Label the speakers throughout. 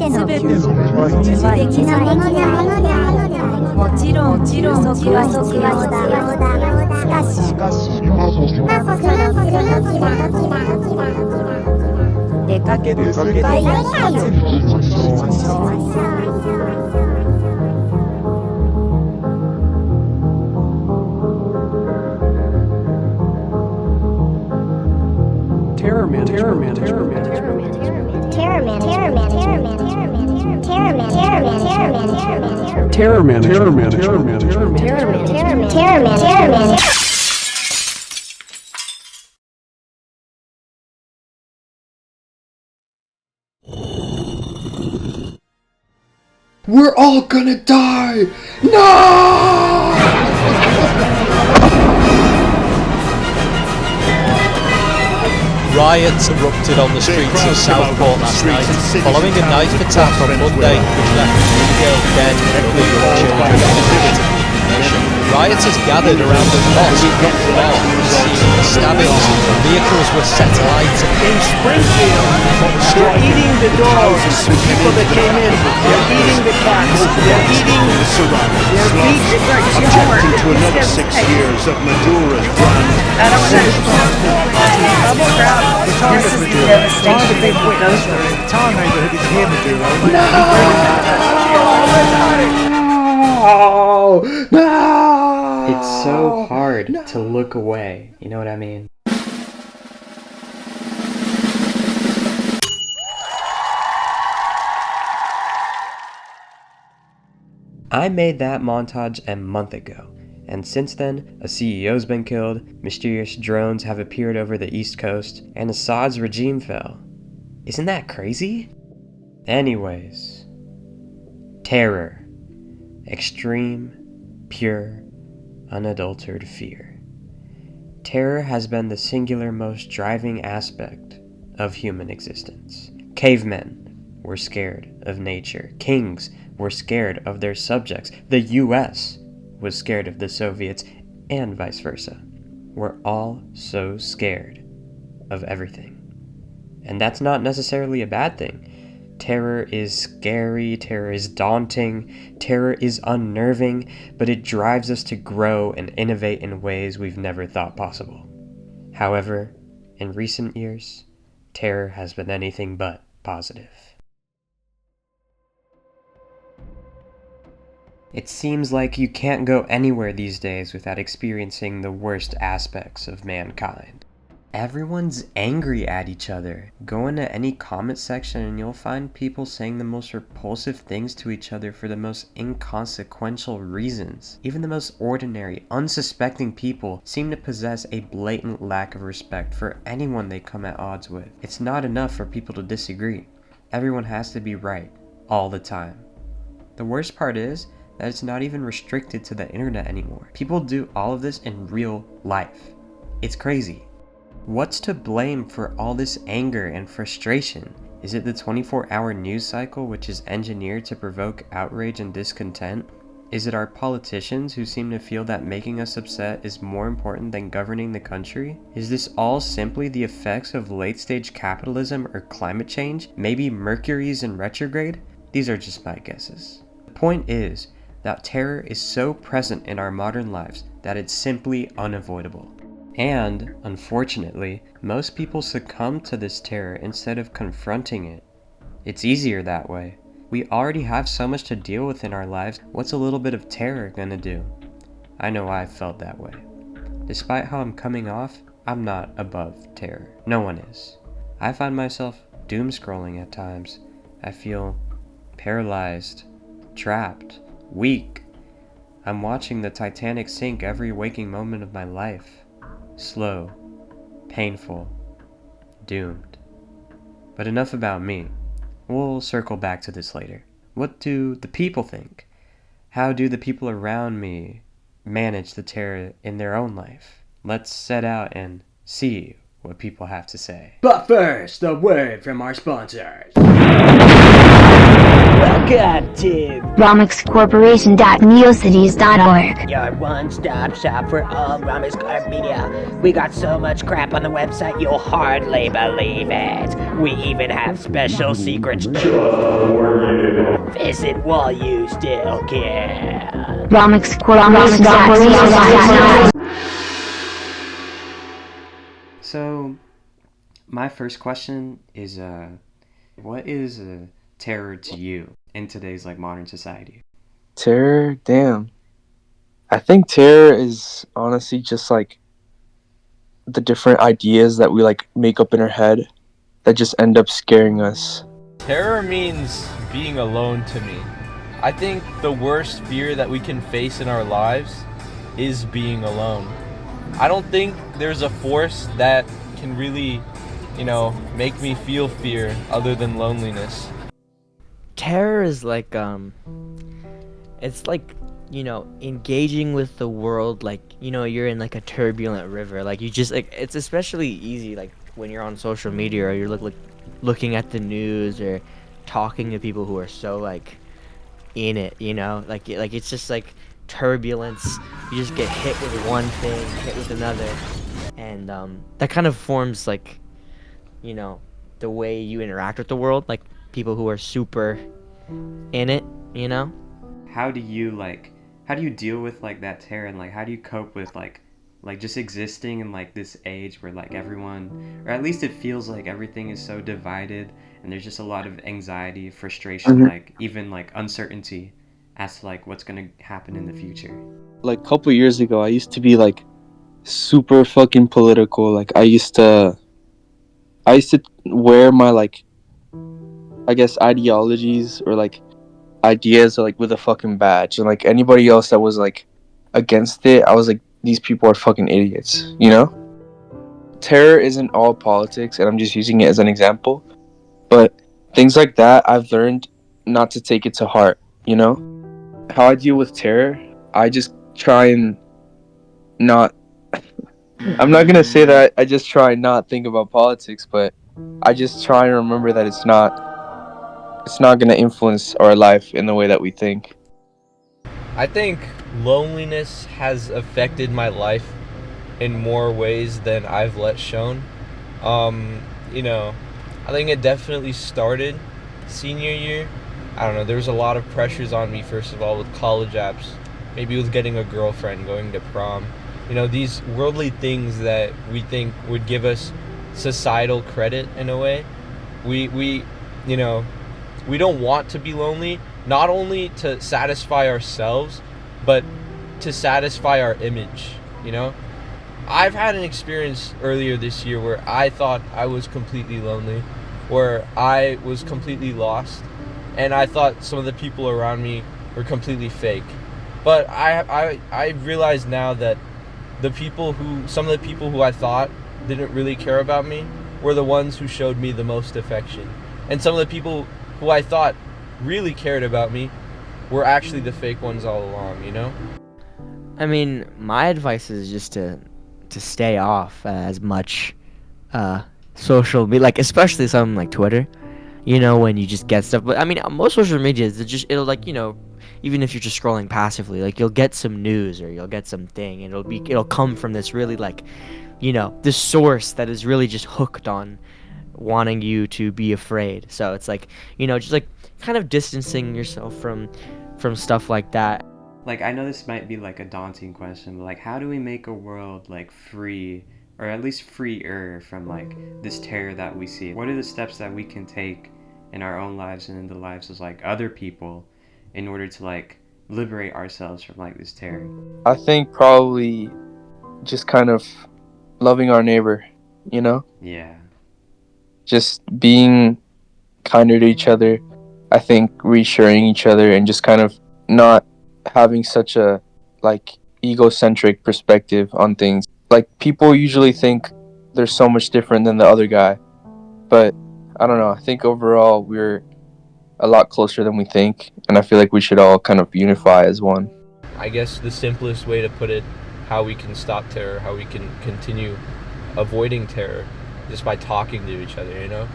Speaker 1: の技術は的なものである。もちろん充足は必要だ。しかし今こそする時だ。出かける機会が一つにしましょう。
Speaker 2: We're all gonna die! No!
Speaker 3: Riots erupted on the streets of Southport last night, following a knife attack on Monday which left 3 girls dead and other young children inhabited. Rioters gathered around the mosque at Floor, seeing the stabbings. Vehicles were set alight.
Speaker 4: In Springfield, they're eating the dogs, the people that came in. They're eating the cats. They're eating
Speaker 5: objecting to another 6 years of Madura's run.
Speaker 4: This is the devastation people go through. The entire neighborhood is here, Maduro.
Speaker 2: No!
Speaker 6: It's so hard to look away, you know what I mean? I made that montage a month ago, and since then, a CEO's been killed, mysterious drones have appeared over the East Coast, and Assad's regime fell. Isn't that crazy? Anyways, terror. Extreme, pure, unadulterated fear. Terror has been the singular most driving aspect of human existence. Cavemen were scared of nature. Kings were scared of their subjects. The US was scared of the Soviets, and vice versa. We're all so scared of everything. And that's not necessarily a bad thing. Terror is scary, terror is daunting, terror is unnerving, but it drives us to grow and innovate in ways we've never thought possible. However, in recent years, terror has been anything but positive. It seems like you can't go anywhere these days without experiencing the worst aspects of mankind. Everyone's angry at each other. Go into any comment section and you'll find people saying the most repulsive things to each other for the most inconsequential reasons. Even the most ordinary, unsuspecting people seem to possess a blatant lack of respect for anyone they come at odds with. It's not enough for people to disagree. Everyone has to be right, all the time. The worst part is that it's not even restricted to the internet anymore. People do all of this in real life. It's crazy. What's to blame for all this anger and frustration? Is it the 24-hour news cycle which is engineered to provoke outrage and discontent? Is it our politicians who seem to feel that making us upset is more important than governing the country? Is this all simply the effects of late-stage capitalism or climate change? Maybe Mercury's in retrograde? These are just my guesses. The point is that terror is so present in our modern lives that it's simply unavoidable. And, unfortunately, most people succumb to this terror instead of confronting it. It's easier that way. We already have so much to deal with in our lives, what's a little bit of terror gonna do? I know I've felt that way. Despite how I'm coming off, I'm not above terror. No one is. I find myself doom scrolling at times. I feel paralyzed, trapped, weak. I'm watching the Titanic sink every waking moment of my life. Slow, painful, doomed. But enough about me. We'll circle back to this later. What do the people think? How do the people around me manage the terror in their own life? Let's set out and see what people have to say.
Speaker 2: But first, a word from our sponsors.
Speaker 4: Welcome to
Speaker 7: ROMIXCorporation.neocities.org.
Speaker 4: your one-stop shop for all ROMIXCORP media. We got so much crap on the website you'll hardly believe it. We even have special secrets. Visit while you still can.
Speaker 7: ROMIXCORP.
Speaker 6: So, my first question is, what is terror to you in today's like modern society?
Speaker 8: Terror, damn. I think terror is honestly just like the different ideas that we like make up in our head that just end up scaring us.
Speaker 9: Terror means being alone to me. I think the worst fear that we can face in our lives is being alone. I don't think there's a force that can really, make me feel fear other than loneliness.
Speaker 10: Terror is like it's like engaging with the world, like you're in like a turbulent river, like you just like, it's especially easy like when you're on social media or you're looking at the news or talking to people who are so like in it, like it's just like turbulence. You just get hit with one thing, hit with another, and that kind of forms like the way you interact with the world, like people who are super in it.
Speaker 6: How do you deal with like that terror, and like how do you cope with like just existing in like this age where like everyone, or at least it feels like everything is so divided and there's just a lot of anxiety, frustration, like even like uncertainty as to like what's gonna happen in the future?
Speaker 8: Like a couple years ago, I used to be like super fucking political. Like I used to wear my like, I guess, ideologies or like ideas like with a fucking badge, and like anybody else that was like against it, I was like, these people are fucking idiots. Terror isn't all politics, and I'm just using it as an example, but things like that I've learned not to take it to heart. How I deal with terror, I just try and not I'm not gonna say that I just try and not think about politics, but I just try and remember that it's not gonna influence our life in the way that we think.
Speaker 9: I think loneliness has affected my life in more ways than I've let shown. I think it definitely started senior year. I don't know, there was a lot of pressures on me, first of all, with college apps, maybe with getting a girlfriend, going to prom. These worldly things that we think would give us societal credit in a way. We don't want to be lonely, not only to satisfy ourselves, but to satisfy our image, I've had an experience earlier this year where I thought I was completely lonely, where I was completely lost, and I thought some of the people around me were completely fake. But I realize now that some of the people who I thought didn't really care about me were the ones who showed me the most affection. And some of the people who I thought really cared about me were actually the fake ones all along,
Speaker 10: I mean, my advice is just to stay off as much social media, like especially something like Twitter, when you just get stuff. But I mean, most social media is it'll like, even if you're just scrolling passively, like you'll get some news or you'll get something, and it'll come from this really like, this source that is really just hooked on wanting you to be afraid. So it's like, just like kind of distancing yourself from stuff like that.
Speaker 6: Like, I know this might be like a daunting question, but like how do we make a world like free, or at least freer from like this terror that we see? What are the steps that we can take in our own lives and in the lives of like other people in order to like liberate ourselves from like this terror?
Speaker 8: I think probably just kind of loving our neighbor,
Speaker 6: Yeah.
Speaker 8: just being kinder to each other. I think reassuring each other and just kind of not having such a like egocentric perspective on things. Like people usually think they're so much different than the other guy, but I don't know, I think overall we're a lot closer than we think, and I feel like we should all kind of unify as one.
Speaker 9: I guess the simplest way to put it, how we can stop terror, how we can continue avoiding terror, just by talking to each other,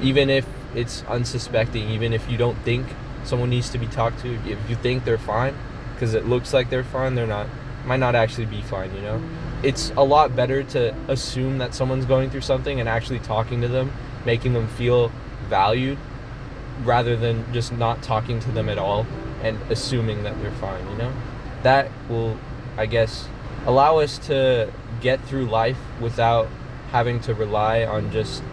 Speaker 9: even if it's unsuspecting, even if you don't think someone needs to be talked to, if you think they're fine because it looks like they're fine, they're not, might not actually be fine. It's a lot better to assume that someone's going through something and actually talking to them making them feel valued rather than just not talking to them at all and assuming that they're fine, you know? That will, I guess, allow us to get through life without having to rely on just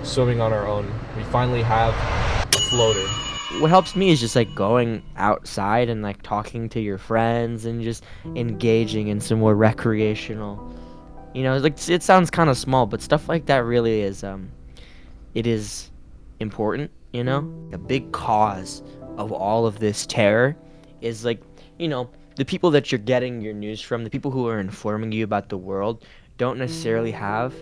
Speaker 9: swimming on our own. We finally have a floater.
Speaker 10: What helps me is just like going outside and like talking to your friends and just engaging in some more recreational, you know, like it sounds kind of small, but stuff like that really is it is important, you know? A big cause of all of this terror is like, you know, the people that you're getting your news from, the people who are informing you about the world don't necessarily have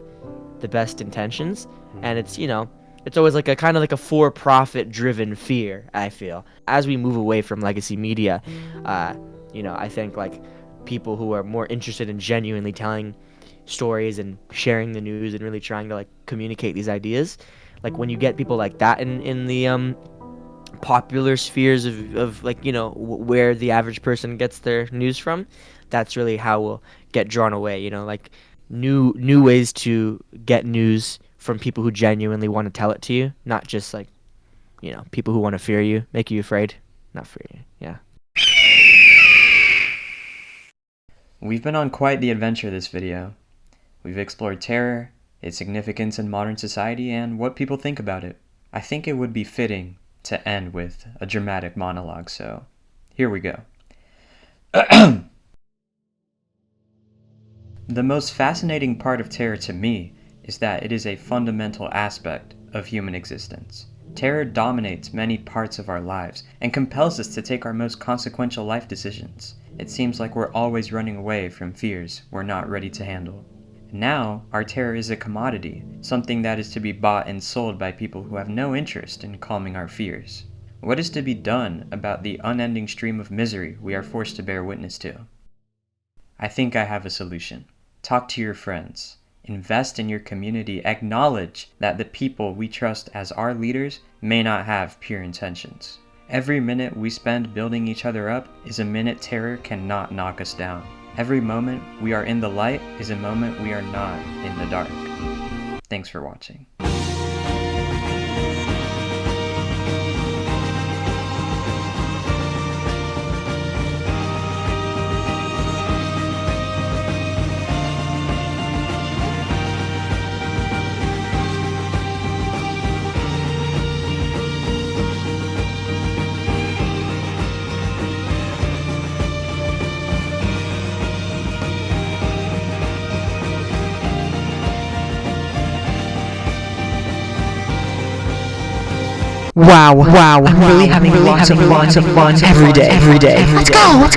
Speaker 10: the best intentions, and it's, you know, it's always like a kind of like a for-profit driven fear, I feel. As we move away from legacy media, you know, I think like people who are more interested in genuinely telling stories and sharing the news and really trying to like communicate these ideas, like when you get people like that in the popular spheres of like, you know, where the average person gets their news from, that's really how we'll get drawn away, you know, like new ways to get news from people who genuinely want to tell it to you, not just like, you know, people who want to fear you, make you afraid, not fear you. Yeah.
Speaker 6: We've been on quite the adventure this video. We've explored terror, its significance in modern society, and what people think about it. I think it would be fitting to end with a dramatic monologue, so here we go. The most fascinating part of terror to me is that it is a fundamental aspect of human existence. Terror dominates many parts of our lives and compels us to take our most consequential life decisions. It seems like we're always running away from fears we're not ready to handle. Now, our terror is a commodity, something that is to be bought and sold by people who have no interest in calming our fears. What is to be done about the unending stream of misery we are forced to bear witness to? I think I have a solution. Talk to your friends. Invest in your community. Acknowledge that the people we trust as our leaders may not have pure intentions. Every minute we spend building each other up is a minute terror cannot knock us down. Every moment we are in the light is a moment we are not in the dark. Thanks for watching.
Speaker 10: Wow, I'm really having lots of fun every day. Let's go.